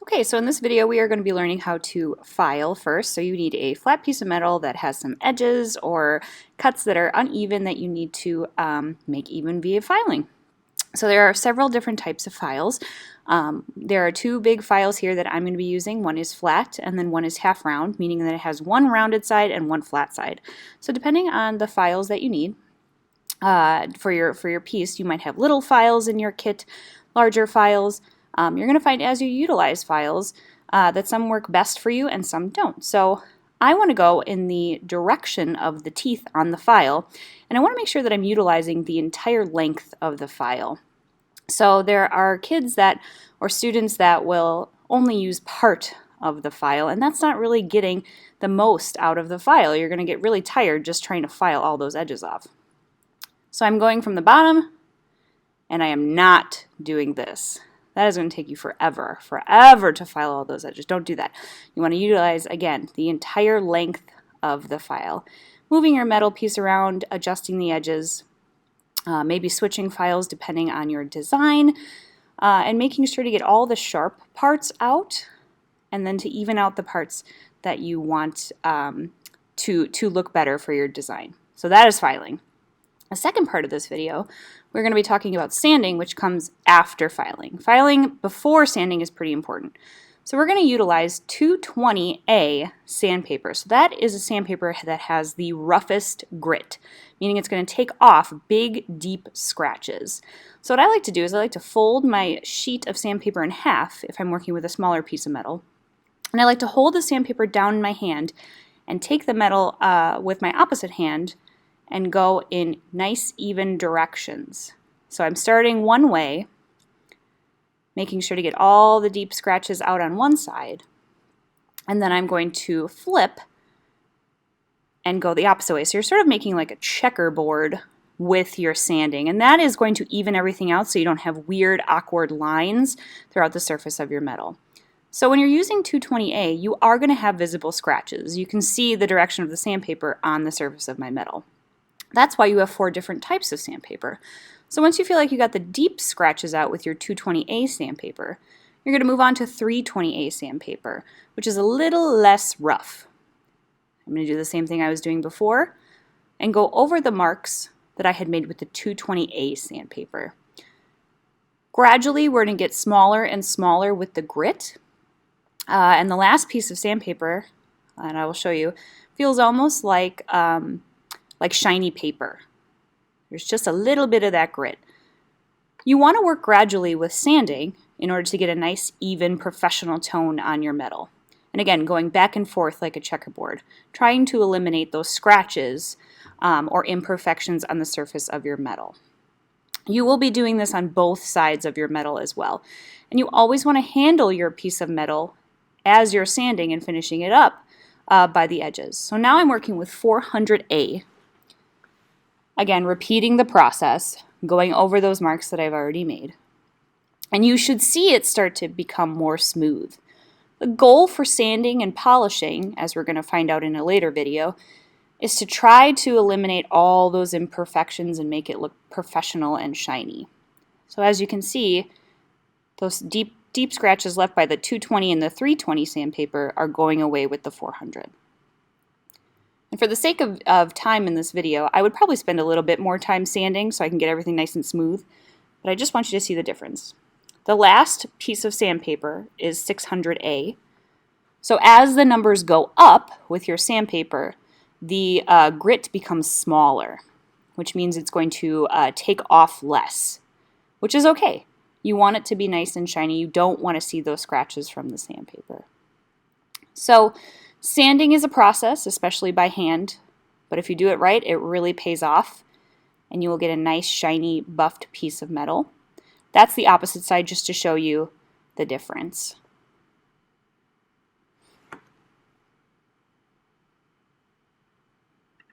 Okay, so in this video we are going to be learning how to file first. So you need a flat piece of metal that has some edges or cuts that are uneven that you need to make even via filing. So there are several different types of files. There are two big files here that I'm going to be using. One is flat and then one is half round, meaning that it has one rounded side and one flat side. So depending on the files that you need for your piece, you might have little files in your kit, larger files. You're going to find as you utilize files that some work best for you and some don't. So I want to go in the direction of the teeth on the file, and I want to make sure that I'm utilizing the entire length of the file. So there are kids that, or students that will only use part of the file, and that's not really getting the most out of the file. You're going to get really tired just trying to file all those edges off. So I'm going from the bottom, and I am not doing this. That is going to take you forever to file all those edges. Don't do that. You want to utilize, again, the entire length of the file. Moving your metal piece around, adjusting the edges, maybe switching files depending on your design, and making sure to get all the sharp parts out, and then to even out the parts that you want to look better for your design. So that is filing. The second part of this video, we're going to be talking about sanding, which comes after filing. Filing before sanding is pretty important. So we're going to utilize 220A sandpaper. So that is a sandpaper that has the roughest grit, meaning it's going to take off big, deep scratches. So what I like to do is I like to fold my sheet of sandpaper in half if I'm working with a smaller piece of metal. And I like to hold the sandpaper down in my hand and take the metal with my opposite hand and go in nice even directions. So I'm starting one way, making sure to get all the deep scratches out on one side, and then I'm going to flip and go the opposite way. So you're sort of making like a checkerboard with your sanding, and that is going to even everything out so you don't have weird, awkward lines throughout the surface of your metal. So when you're using 220A, you are going to have visible scratches. You can see the direction of the sandpaper on the surface of my metal. That's why you have 4 different types of sandpaper. So once you feel like you got the deep scratches out with your 220A sandpaper, you're going to move on to 320A sandpaper, which is a little less rough. I'm going to do the same thing I was doing before and go over the marks that I had made with the 220A sandpaper. Gradually, we're going to get smaller and smaller with the grit. And the last piece of sandpaper, and I will show you, feels almost like shiny paper. There's just a little bit of that grit. You want to work gradually with sanding in order to get a nice, even, professional tone on your metal. And again, going back and forth like a checkerboard, trying to eliminate those scratches or imperfections on the surface of your metal. You will be doing this on both sides of your metal as well. And you always want to handle your piece of metal as you're sanding and finishing it up by the edges. So now I'm working with 400A. Again, repeating the process, going over those marks that I've already made. And you should see it start to become more smooth. The goal for sanding and polishing, as we're going to find out in a later video, is to try to eliminate all those imperfections and make it look professional and shiny. So as you can see, those deep scratches left by the 220 and the 320 sandpaper are going away with the 400. And for the sake of time in this video, I would probably spend a little bit more time sanding so I can get everything nice and smooth, but I just want you to see the difference. The last piece of sandpaper is 600A. So as the numbers go up with your sandpaper, the grit becomes smaller, which means it's going to take off less, which is okay. You want it to be nice and shiny. You don't want to see those scratches from the sandpaper. So sanding is a process, especially by hand, but if you do it right, it really pays off, and you will get a nice, shiny, buffed piece of metal. That's the opposite side, just to show you the difference.